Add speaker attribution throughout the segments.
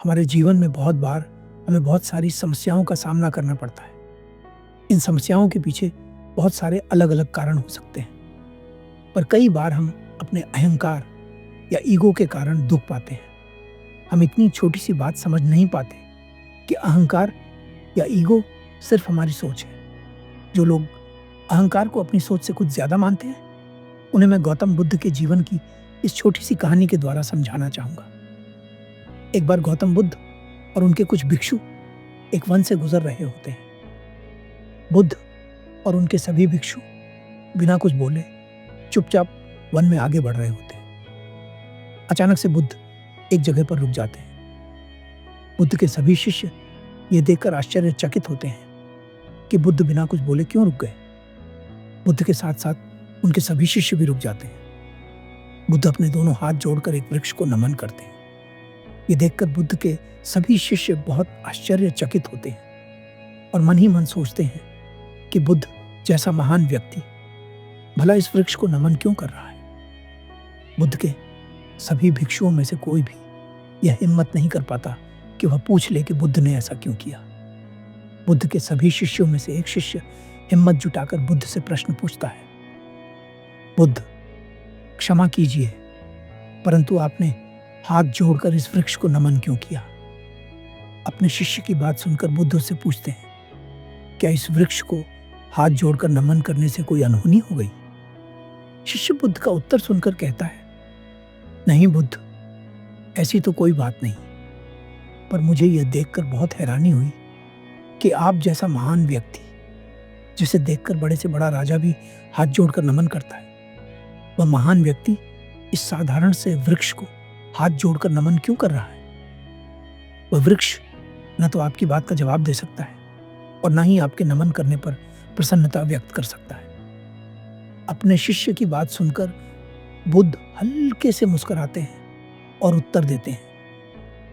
Speaker 1: हमारे जीवन में बहुत बार हमें बहुत सारी समस्याओं का सामना करना पड़ता है। इन समस्याओं के पीछे बहुत सारे अलग-अलग कारण हो सकते हैं, पर कई बार हम अपने अहंकार या ईगो के कारण दुख पाते हैं। हम इतनी छोटी सी बात समझ नहीं पाते कि अहंकार या ईगो सिर्फ हमारी सोच है। जो लोग अहंकार को अपनी सोच से कुछ ज़्यादा मानते हैं, उन्हें मैं गौतम बुद्ध के जीवन की इस छोटी सी कहानी के द्वारा समझाना चाहूँगा। एक बार गौतम बुद्ध और उनके कुछ भिक्षु एक वन से गुजर रहे होते हैं। बुद्ध और उनके सभी भिक्षु बिना कुछ बोले चुपचाप वन में आगे बढ़ रहे होते हैं। अचानक से बुद्ध एक जगह पर रुक जाते हैं। बुद्ध के सभी शिष्य ये देखकर आश्चर्यचकित होते हैं कि बुद्ध बिना कुछ बोले क्यों रुक गए। बुद्ध के साथ साथ उनके सभी शिष्य भी रुक जाते हैं। बुद्ध अपने दोनों हाथ जोड़कर एक वृक्ष को नमन करते हैं। ये देखकर बुद्ध के सभी शिष्य बहुत आश्चर्यचकित होते हैं और मन ही मन सोचते हैं कि बुद्ध जैसा महान व्यक्ति भला इस वृक्ष को नमन क्यों कर रहा है। बुद्ध के सभी भिक्षुओं में से कोई भी यह हिम्मत नहीं कर पाता कि वह पूछ ले कि बुद्ध ने ऐसा क्यों किया। बुद्ध के सभी शिष्यों में से एक शिष्य हिम्मत जुटाकर बुद्ध से प्रश्न पूछता है, बुद्ध, क्षमा कीजिए, परंतु आपने हाथ जोड़कर इस वृक्ष को नमन क्यों किया। अपने शिष्य की बात सुनकर बुद्ध उससे पूछते हैं, क्या इस वृक्ष को हाथ जोड़कर नमन करने से कोई अनहोनी हो गई। शिष्य बुद्ध का उत्तर सुनकर कहता है, नहीं बुद्ध, ऐसी तो कोई बात नहीं, पर मुझे यह देखकर बहुत हैरानी हुई कि आप जैसा महान व्यक्ति, जिसे देखकर बड़े से बड़ा राजा भी हाथ जोड़कर नमन करता है, वह महान व्यक्ति इस साधारण से वृक्ष को हाथ जोड़कर नमन क्यों कर रहा है। वह वृक्ष न तो आपकी बात का जवाब दे सकता है और न ही आपके नमन करने पर प्रसन्नता व्यक्त कर सकता है। अपने शिष्य की बात सुनकर बुद्ध हल्के से मुस्कुराते हैं और उत्तर देते हैं,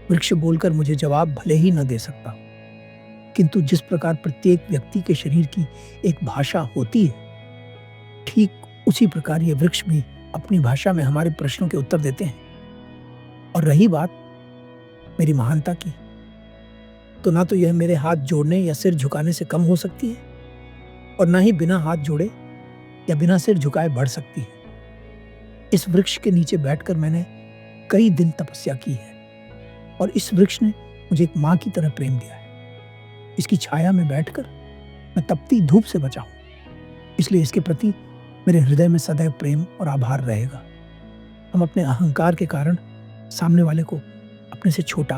Speaker 1: वृक्ष बोलकर मुझे जवाब भले ही न दे सकता, किंतु जिस प्रकार प्रत्येक व्यक्ति के शरीर की एक भाषा होती है, ठीक उसी प्रकार ये वृक्ष भी अपनी भाषा में हमारे प्रश्नों के उत्तर देते हैं। और रही बात मेरी महानता की, तो ना तो यह मेरे हाथ जोड़ने या सिर झुकाने से कम हो सकती है और ना ही बिना हाथ जोड़े या बिना सिर झुकाए बढ़ सकती है। इस वृक्ष के नीचे बैठकर मैंने कई दिन तपस्या की है और इस वृक्ष ने मुझे एक माँ की तरह प्रेम दिया है। इसकी छाया में बैठकर मैं तपती धूप से बचा हूँ, इसलिए इसके प्रति मेरे हृदय में सदैव प्रेम और आभार रहेगा। हम अपने अहंकार के कारण सामने वाले को अपने से छोटा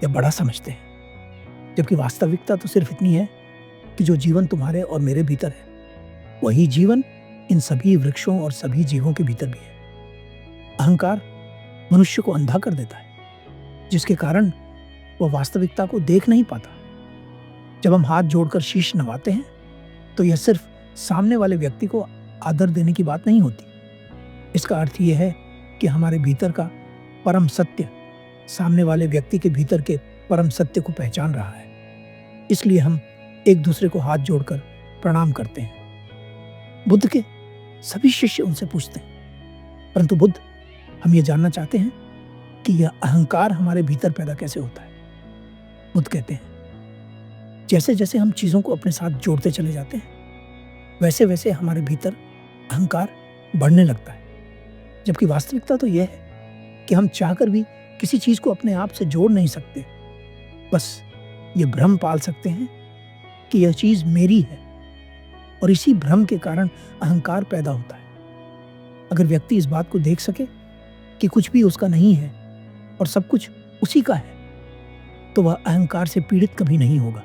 Speaker 1: या बड़ा समझते हैं, जबकि वास्तविकता तो सिर्फ इतनी है कि जो जीवन तुम्हारे और मेरे भीतर है, वही जीवन इन सभी वृक्षों और सभी जीवों के भीतर भी है। अहंकार मनुष्य को अंधा कर देता है, जिसके कारण वह वास्तविकता को देख नहीं पाता। जब हम हाथ जोड़कर शीश नवाते हैं, तो यह सिर्फ सामने वाले व्यक्ति को आदर देने की बात नहीं होती। इसका अर्थ यह है कि हमारे भीतर का परम सत्य सामने वाले व्यक्ति के भीतर के परम सत्य को पहचान रहा है। इसलिए हम एक दूसरे को हाथ जोड़कर प्रणाम करते हैं। बुद्ध के सभी शिष्य उनसे पूछते हैं, परंतु बुद्ध, हम ये जानना चाहते हैं कि यह अहंकार हमारे भीतर पैदा कैसे होता है। बुद्ध कहते हैं, जैसे जैसे हम चीज़ों को अपने साथ जोड़ते चले जाते हैं, वैसे वैसे हमारे भीतर अहंकार बढ़ने लगता है। जबकि वास्तविकता तो यह है कि हम चाहकर भी किसी चीज़ को अपने आप से जोड़ नहीं सकते। बस ये भ्रम पाल सकते हैं कि यह चीज़ मेरी है, और इसी भ्रम के कारण अहंकार पैदा होता है। अगर व्यक्ति इस बात को देख सके कि कुछ भी उसका नहीं है और सब कुछ उसी का है, तो वह अहंकार से पीड़ित कभी नहीं होगा।